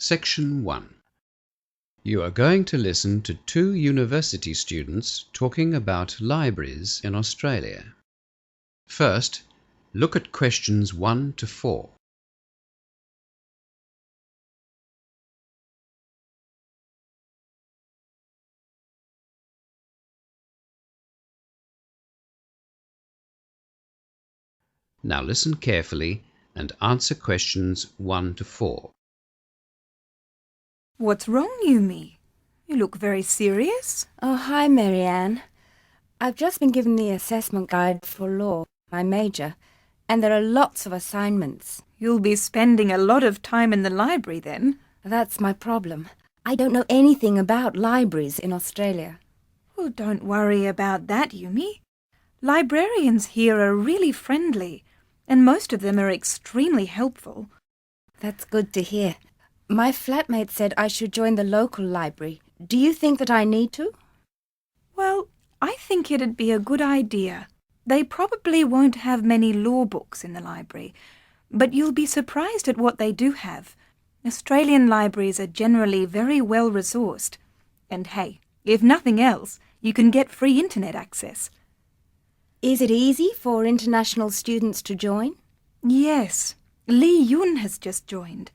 Section 1. You are going to listen to 2 university students talking about libraries in Australia. First, look at questions 1 to 4. Now listen carefully and answer questions 1 to 4. What's wrong, Yumi? You look very serious. Oh, hi, Marianne. I've just been given the assessment guide for law, my major, and there are lots of assignments. You'll be spending a lot of time in the library then. That's my problem. I don't know anything about libraries in Australia. Well, don't worry about that, Yumi. Librarians here are really friendly, and most of them are extremely helpful. That's good to hear. My flatmate said I should join the local library. Do you think that I need to? Well, I think it'd be a good idea. They probably won't have many law books in the library, but you'll be surprised at what they do have. Australian libraries are generally very well resourced. And hey, if nothing else, you can get free internet access. Is it easy for international students to join? Yes, Lee Yun has just joined.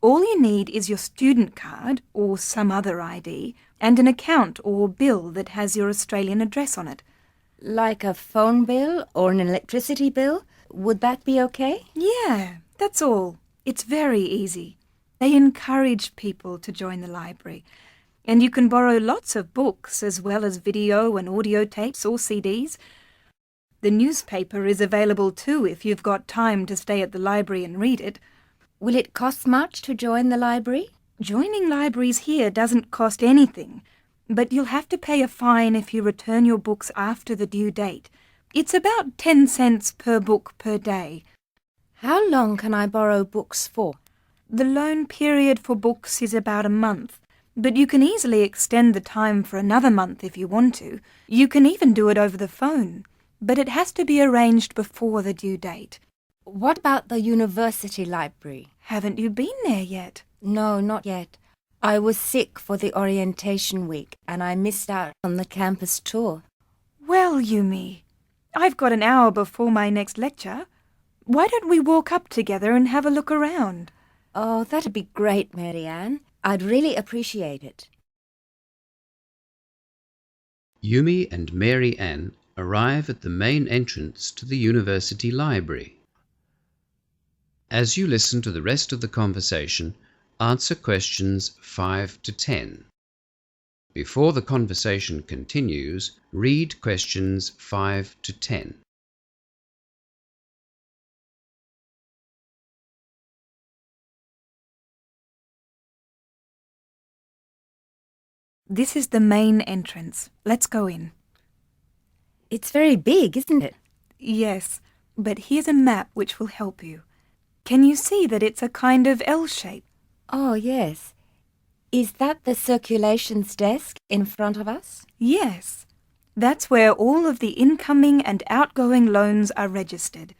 All you need is your student card or some other ID and an account or bill that has your Australian address on it. Like a phone bill or an electricity bill? Would that be okay? Yeah, that's all. It's very easy. They encourage people to join the library. And you can borrow lots of books as well as video and audio tapes or CDs. The newspaper is available too if you've got time to stay at the library and read it. Will it cost much to join the library? Joining libraries here doesn't cost anything, but you'll have to pay a fine if you return your books after the due date. It's about 10 cents per book per day. How long can I borrow books for? The loan period for books is about a month, but you can easily extend the time for another month if you want to. You can even do it over the phone, but it has to be arranged before the due date. What about the university library? Haven't you been there yet? No, not yet. I was sick for the orientation week and I missed out on the campus tour. Well, Yumi, I've got an hour before my next lecture. Why don't we walk up together and have a look around? Oh, that'd be great, Marianne. I'd really appreciate it. Yumi and Mary Ann arrive at the main entrance to the university library. As you listen to the rest of the conversation, answer questions 5 to 10. Before the conversation continues, read questions 5 to 10. This is the main entrance. Let's go in. It's very big, isn't it? Yes, but here's a map which will help you. Can you see that it's a kind of L shape? Oh, yes. Is that the circulations desk in front of us? Yes. That's where all of the incoming and outgoing loans are registered.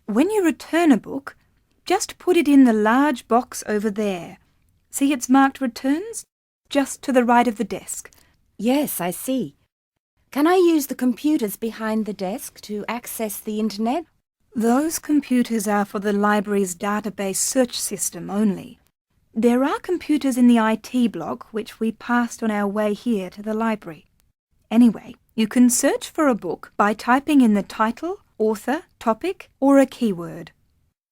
When you return a book, just put it in the large box over there. See it's marked returns? Just to the right of the desk. Yes, I see. Can I use the computers behind the desk to access the internet? Those computers are for the library's database search system only. There are computers in the IT block which we passed on our way here to the library. Anyway, you can search for a book by typing in the title, author, topic, or a keyword.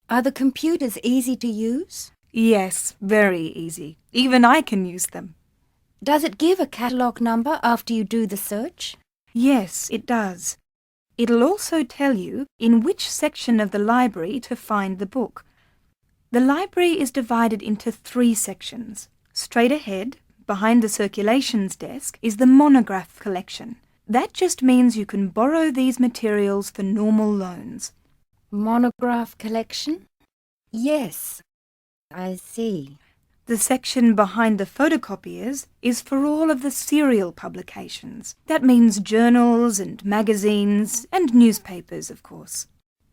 Are the computers easy to use? Yes, very easy. Even I can use them. Does it give a catalogue number after you do the search? Yes, it does. It'll also tell you in which section of the library to find the book. The library is divided into 3 sections. Straight ahead, behind the circulations desk, is the monograph collection. That just means you can borrow these materials for normal loans. Monograph collection? Yes, I see. The section behind the photocopiers is for all of the serial publications. That means journals and magazines and newspapers, of course.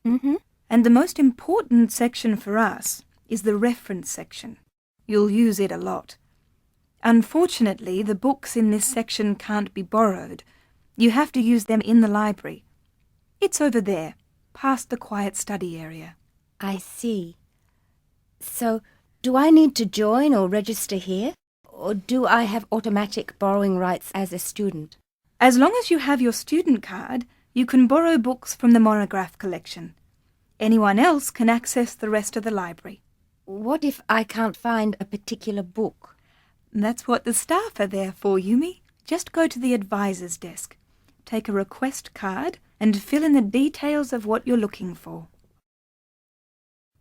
Mm-hmm. And the most important section for us is the reference section. You'll use it a lot. Unfortunately, the books in this section can't be borrowed. You have to use them in the library. It's over there, past the quiet study area. I see. So, do I need to join or register here? Or do I have automatic borrowing rights as a student? As long as you have your student card, you can borrow books from the monograph collection. Anyone else can access the rest of the library. What if I can't find a particular book? That's what the staff are there for, Yumi. Just go to the advisor's desk, take a request card, and fill in the details of what you're looking for.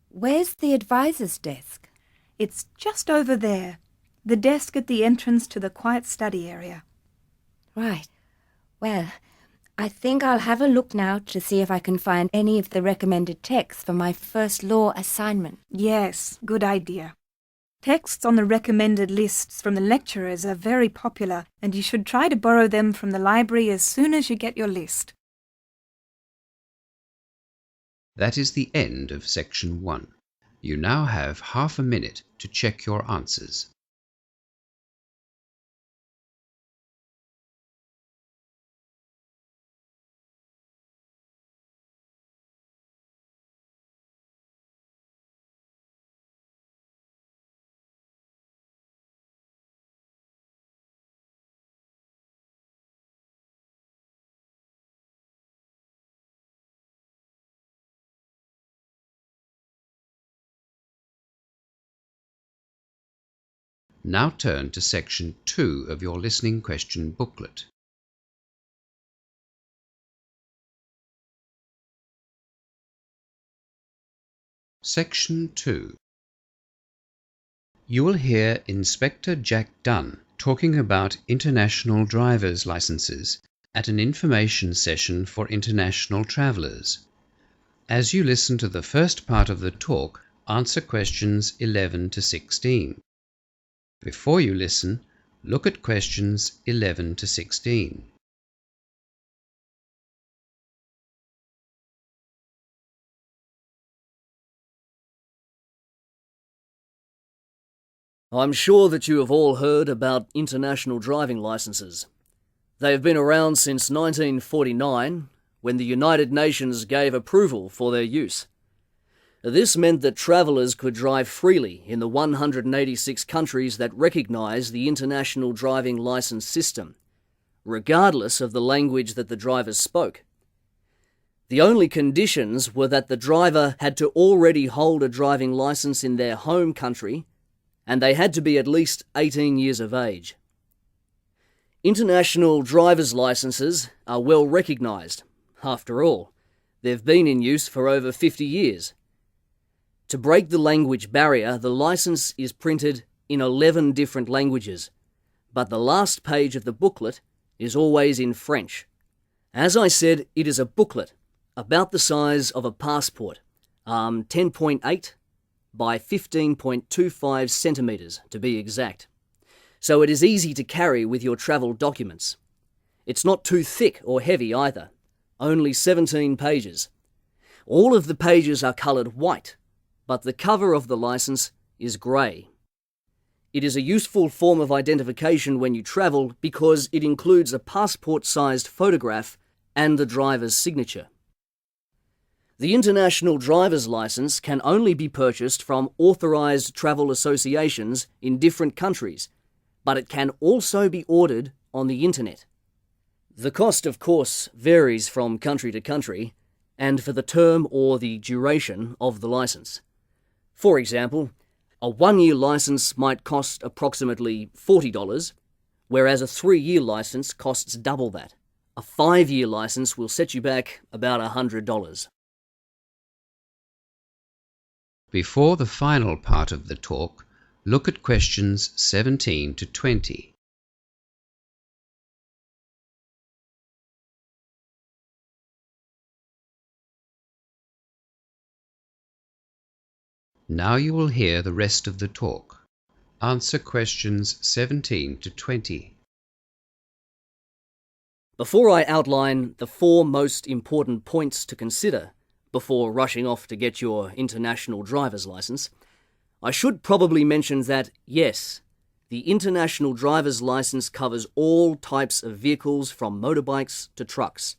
Where's the advisor's desk? It's just over there, the desk at the entrance to the quiet study area. Right. Well, I think I'll have a look now to see if I can find any of the recommended texts for my first law assignment. Yes, good idea. Texts on the recommended lists from the lecturers are very popular, and you should try to borrow them from the library as soon as you get your list. That is the end of Section 1. You now have half a minute to check your answers. Now turn to Section 2 of your listening question booklet. Section 2. You will hear Inspector Jack Dunn talking about international driver's licenses at an information session for international travellers. As you listen to the first part of the talk, answer questions 11 to 16. Before you listen, look at questions 11 to 16. I'm sure that you have all heard about international driving licenses. They have been around since 1949, when the United Nations gave approval for their use. This meant that travellers could drive freely in the 186 countries that recognise the international driving licence system, regardless of the language that the drivers spoke. The only conditions were that the driver had to already hold a driving licence in their home country, and they had to be at least 18 years of age. International driver's licenses are well recognised. After all, they've been in use for over 50 years. To break the language barrier, the licence is printed in 11 different languages, but the last page of the booklet is always in French. As I said, it is a booklet about the size of a passport, 10.8 by 15.25 centimetres to be exact. So it is easy to carry with your travel documents. It's not too thick or heavy either, only 17 pages. All of the pages are coloured white, but the cover of the licence is grey. It is a useful form of identification when you travel because it includes a passport-sized photograph and the driver's signature. The International Driver's Licence can only be purchased from authorised travel associations in different countries, but it can also be ordered on the internet. The cost, of course, varies from country to country, and for the term or the duration of the licence. For example, a 1-year licence might cost approximately $40, whereas a 3-year licence costs double that. A 5-year licence will set you back about $100. Before the final part of the talk, look at questions 17 to 20. Now you will hear the rest of the talk. Answer questions 17 to 20. Before I outline the 4 most important points to consider before rushing off to get your international driver's licence, I should probably mention that, yes, the International Driver's License covers all types of vehicles from motorbikes to trucks.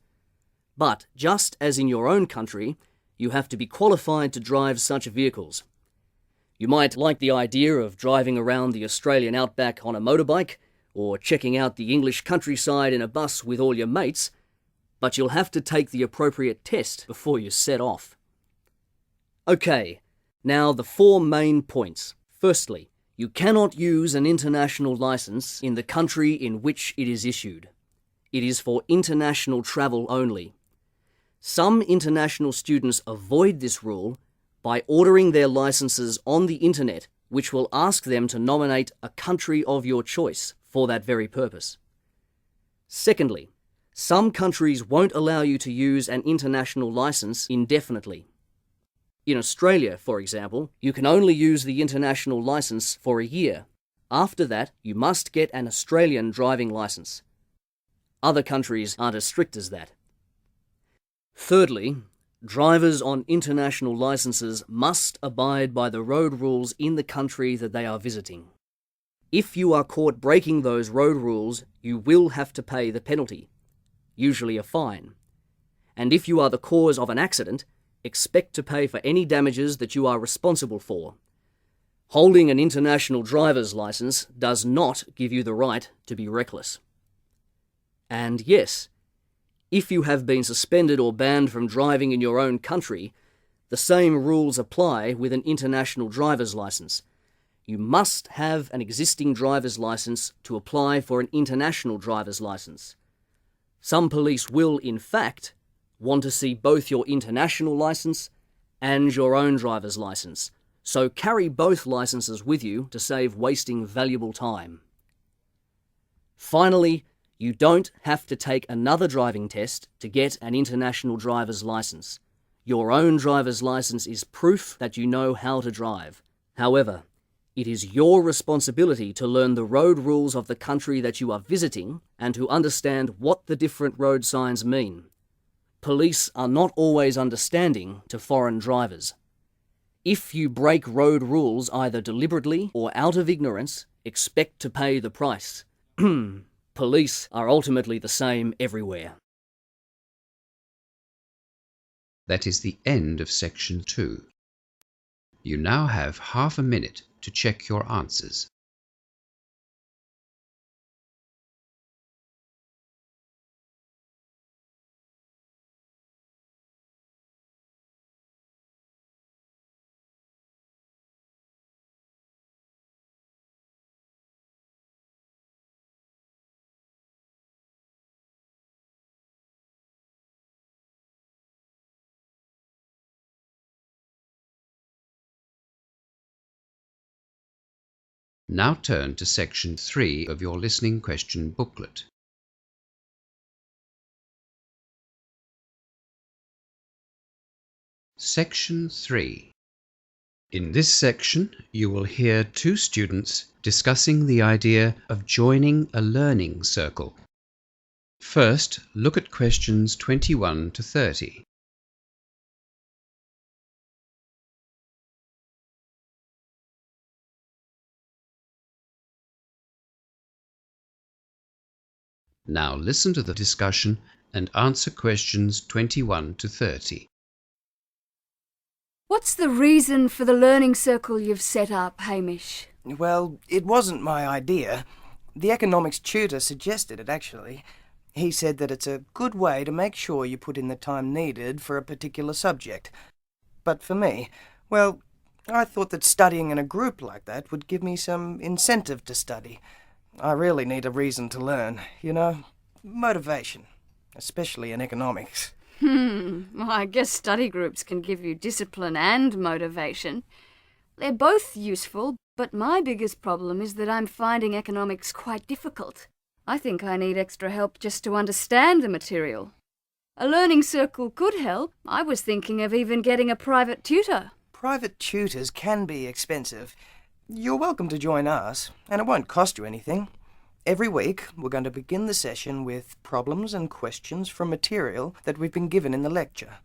But, just as in your own country, you have to be qualified to drive such vehicles. You might like the idea of driving around the Australian outback on a motorbike, or checking out the English countryside in a bus with all your mates, but you'll have to take the appropriate test before you set off. Okay, now the 4 main points. Firstly, you cannot use an international license in the country in which it is issued. It is for international travel only. Some international students avoid this rule by ordering their licenses on the internet, which will ask them to nominate a country of your choice for that very purpose. Secondly, some countries won't allow you to use an international license indefinitely. In Australia, for example, you can only use the international license for a year. After that, you must get an Australian driving license. Other countries aren't as strict as that. Thirdly, drivers on international licenses must abide by the road rules in the country that they are visiting. If you are caught breaking those road rules, you will have to pay the penalty, usually a fine. And if you are the cause of an accident, expect to pay for any damages that you are responsible for. Holding an international driver's license does not give you the right to be reckless. And yes, if you have been suspended or banned from driving in your own country, the same rules apply with an international driver's license. You must have an existing driver's license to apply for an international driver's license. Some police will, in fact, want to see both your international license and your own driver's license, so carry both licenses with you to save wasting valuable time. Finally, you don't have to take another driving test to get an international driver's license. Your own driver's license is proof that you know how to drive. However, it is your responsibility to learn the road rules of the country that you are visiting and to understand what the different road signs mean. Police are not always understanding to foreign drivers. If you break road rules either deliberately or out of ignorance, expect to pay the price. Police are ultimately the same everywhere. That is the end of section 2. You now have half a minute to check your answers. Now turn to section 3 of your listening question booklet. Section 3. In this section, you will hear 2 students discussing the idea of joining a learning circle. First, look at questions 21 to 30. Now listen to the discussion and answer questions 21 to 30. What's the reason for the learning circle you've set up, Hamish? Well, it wasn't my idea. The economics tutor suggested it, actually. He said that it's a good way to make sure you put in the time needed for a particular subject. But for me, well, I thought that studying in a group like that would give me some incentive to study. I really need a reason to learn, you know? Motivation, especially in economics. Well, I guess study groups can give you discipline and motivation. They're both useful, but my biggest problem is that I'm finding economics quite difficult. I think I need extra help just to understand the material. A learning circle could help. I was thinking of even getting a private tutor. Private tutors can be expensive. You're welcome to join us, and it won't cost you anything. Every week, we're going to begin the session with problems and questions from material that we've been given in the lecture.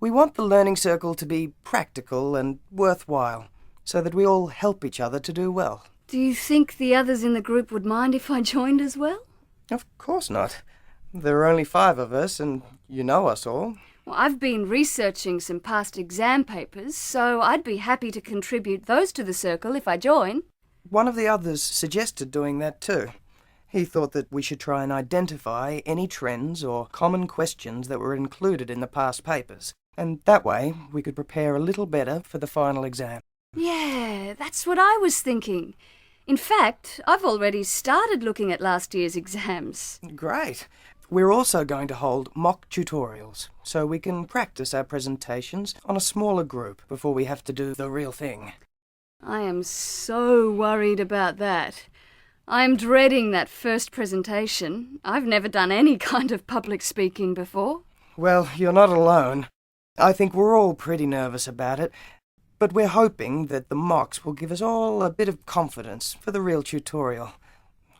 We want the learning circle to be practical and worthwhile, so that we all help each other to do well. Do you think the others in the group would mind if I joined as well? Of course not. There are only 5 of us, and you know us all. Well, I've been researching some past exam papers, so I'd be happy to contribute those to the circle if I join. One of the others suggested doing that too. He thought that we should try and identify any trends or common questions that were included in the past papers, and that way we could prepare a little better for the final exam. Yeah, that's what I was thinking. In fact, I've already started looking at last year's exams. Great. We're also going to hold mock tutorials, so we can practice our presentations on a smaller group before we have to do the real thing. I am so worried about that. I'm dreading that first presentation. I've never done any kind of public speaking before. Well, you're not alone. I think we're all pretty nervous about it, but we're hoping that the mocks will give us all a bit of confidence for the real tutorial.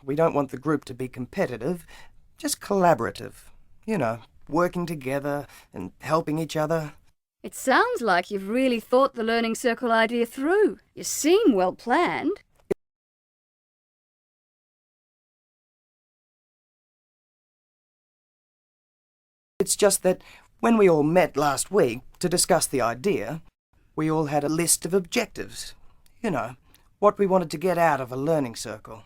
We don't want the group to be competitive, just collaborative. You know, working together and helping each other. It sounds like you've really thought the learning circle idea through. You seem well planned. It's just that when we all met last week to discuss the idea, we all had a list of objectives. You know, what we wanted to get out of a learning circle.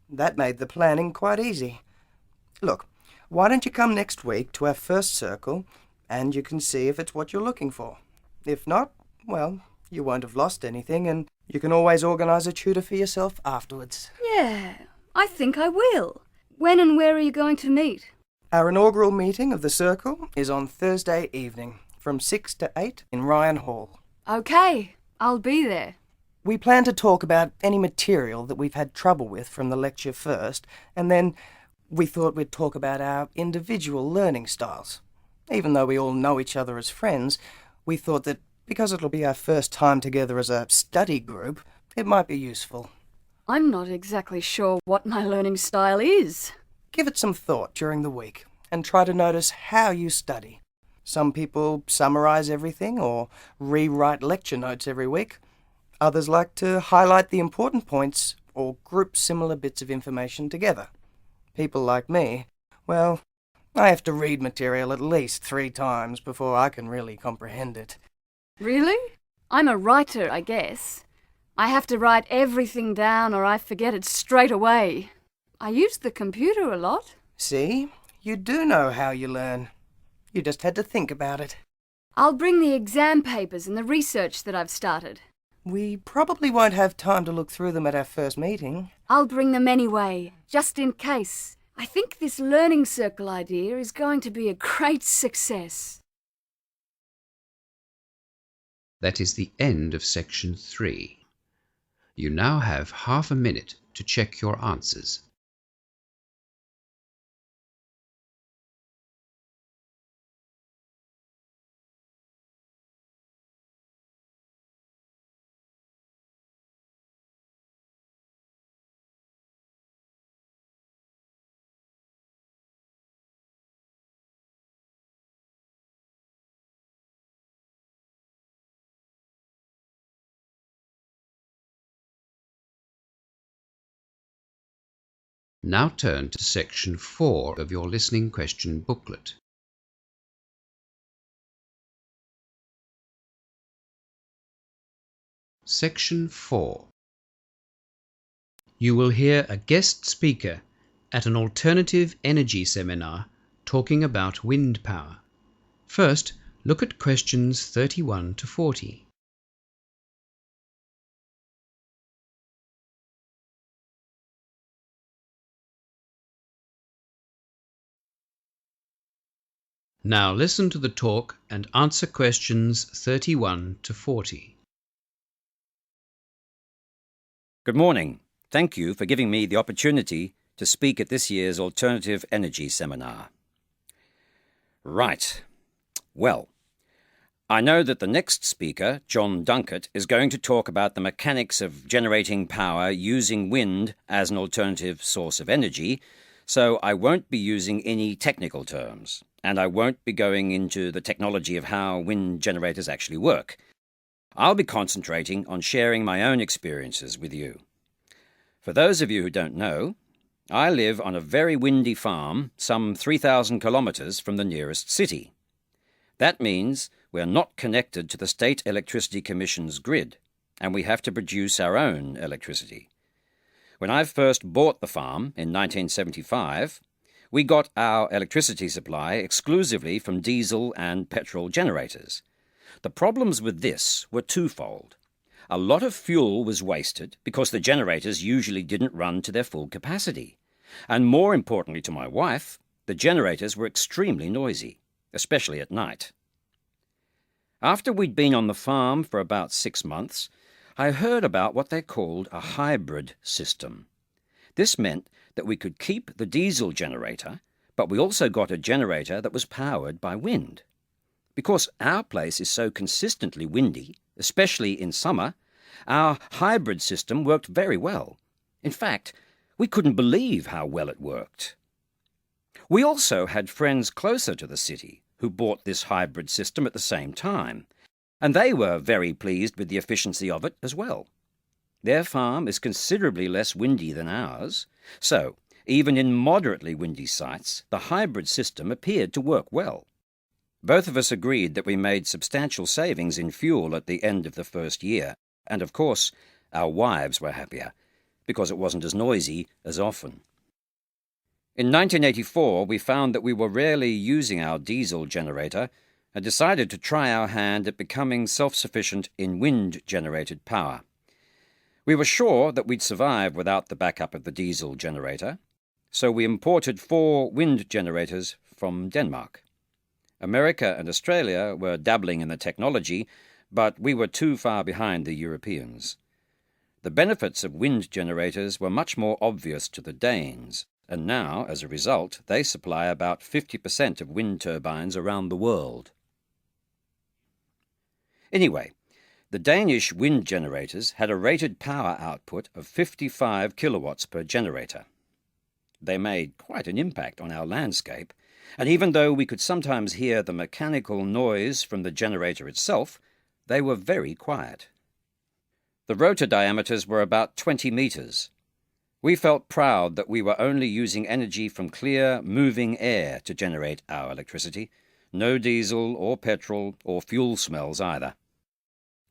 That made the planning quite easy. Look, why don't you come next week to our first circle and you can see if it's what you're looking for. If not, well, you won't have lost anything and you can always organise a tutor for yourself afterwards. Yeah, I think I will. When and where are you going to meet? Our inaugural meeting of the circle is on Thursday evening from 6 to 8 in Ryan Hall. Okay, I'll be there. We plan to talk about any material that we've had trouble with from the lecture first, and then we thought we'd talk about our individual learning styles. Even though we all know each other as friends, we thought that because it'll be our first time together as a study group, it might be useful. I'm not exactly sure what my learning style is. Give it some thought during the week and try to notice how you study. Some people summarise everything or rewrite lecture notes every week. Others like to highlight the important points or group similar bits of information together. People like me, well, I have to read material at least 3 times before I can really comprehend it. Really? I'm a writer, I guess. I have to write everything down or I forget it straight away. I use the computer a lot. See? You do know how you learn. You just had to think about it. I'll bring the exam papers and the research that I've started. We probably won't have time to look through them at our first meeting. I'll bring them anyway, just in case. I think this learning circle idea is going to be a great success. That is the end of section 3. You now have half a minute to check your answers. Now turn to section 4 of your listening question booklet. Section 4. You will hear a guest speaker at an alternative energy seminar talking about wind power. First, look at questions 31 to 40. Now listen to the talk and answer questions 31 to 40. Good morning. Thank you for giving me the opportunity to speak at this year's Alternative Energy Seminar. Right. Well, I know that the next speaker, John Dunkett, is going to talk about the mechanics of generating power using wind as an alternative source of energy, so I won't be using any technical terms, and I won't be going into the technology of how wind generators actually work. I'll be concentrating on sharing my own experiences with you. For those of you who don't know, I live on a very windy farm some 3,000 kilometres from the nearest city. That means we're not connected to the State Electricity Commission's grid, and we have to produce our own electricity. When I first bought the farm in 1975, we got our electricity supply exclusively from diesel and petrol generators. The problems with this were twofold. A lot of fuel was wasted because the generators usually didn't run to their full capacity. And more importantly to my wife, the generators were extremely noisy, especially at night. After we'd been on the farm for about 6 months, I heard about what they called a hybrid system. This meant that we could keep the diesel generator, but we also got a generator that was powered by wind. Because our place is so consistently windy, especially in summer, our hybrid system worked very well. In fact, we couldn't believe how well it worked. We also had friends closer to the city who bought this hybrid system at the same time, and they were very pleased with the efficiency of it as well. Their farm is considerably less windy than ours, so even in moderately windy sites, the hybrid system appeared to work well. Both of us agreed that we made substantial savings in fuel at the end of the first year, and of course, our wives were happier, because it wasn't as noisy as often. In 1984, we found that we were rarely using our diesel generator and decided to try our hand at becoming self-sufficient in wind-generated power. We were sure that we'd survive without the backup of the diesel generator, so we imported 4 wind generators from Denmark. America and Australia were dabbling in the technology, but we were too far behind the Europeans. The benefits of wind generators were much more obvious to the Danes, and now, as a result, they supply about 50% of wind turbines around the world. Anyway, the Danish wind generators had a rated power output of 55 kilowatts per generator. They made quite an impact on our landscape, and even though we could sometimes hear the mechanical noise from the generator itself, they were very quiet. The rotor diameters were about 20 metres. We felt proud that we were only using energy from clear, moving air to generate our electricity, no diesel or petrol or fuel smells either.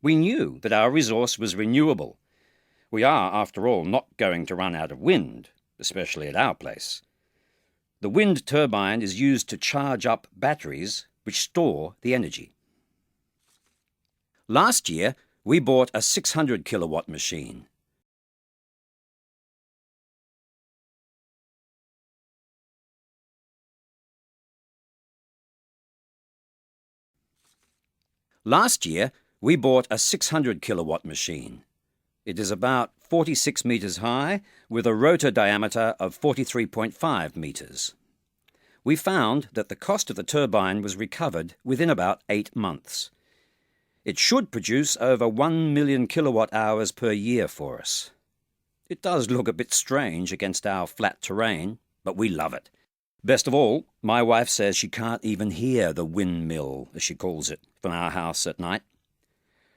We knew that our resource was renewable. We are, after all, not going to run out of wind, especially at our place. The wind turbine is used to charge up batteries which store the energy. Last year, we bought a 600 kilowatt machine. Last year, we bought a 600 kilowatt machine. It is about 46 metres high with a rotor diameter of 43.5 metres. We found that the cost of the turbine was recovered within about 8 months. It should produce over 1 million kilowatt hours per year for us. It does look a bit strange against our flat terrain, but we love it. Best of all, my wife says she can't even hear the windmill, as she calls it, from our house at night.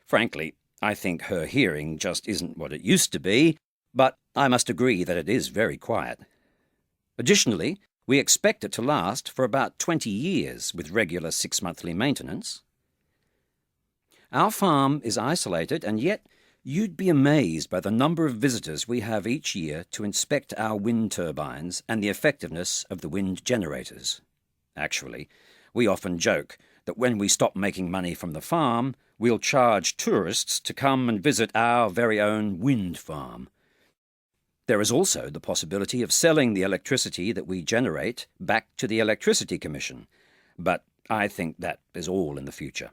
Frankly, I think her hearing just isn't what it used to be, but I must agree that it is very quiet. Additionally, we expect it to last for about 20 years with regular 6-monthly maintenance. Our farm is isolated, and yet you'd be amazed by the number of visitors we have each year to inspect our wind turbines and the effectiveness of the wind generators. Actually, we often joke that when we stop making money from the farm, we'll charge tourists to come and visit our very own wind farm. There is also the possibility of selling the electricity that we generate back to the Electricity Commission, but I think that is all in the future.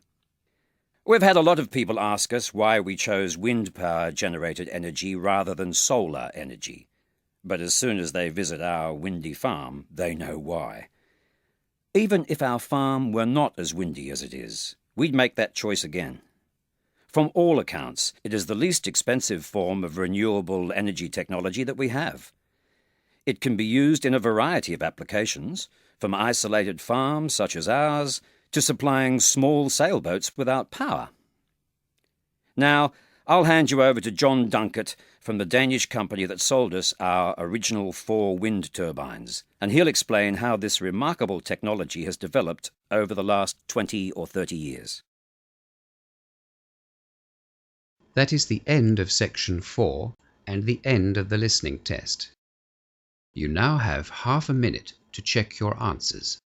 We've had a lot of people ask us why we chose wind power-generated energy rather than solar energy, but as soon as they visit our windy farm, they know why. Even if our farm were not as windy as it is, we'd make that choice again. From all accounts, it is the least expensive form of renewable energy technology that we have. It can be used in a variety of applications, from isolated farms such as ours to supplying small sailboats without power. Now, I'll hand you over to John Dunkett from the Danish company that sold us our original 4 wind turbines, and he'll explain how this remarkable technology has developed over the last 20 or 30 years. That is the end of section 4 and the end of the listening test. You now have half a minute to check your answers.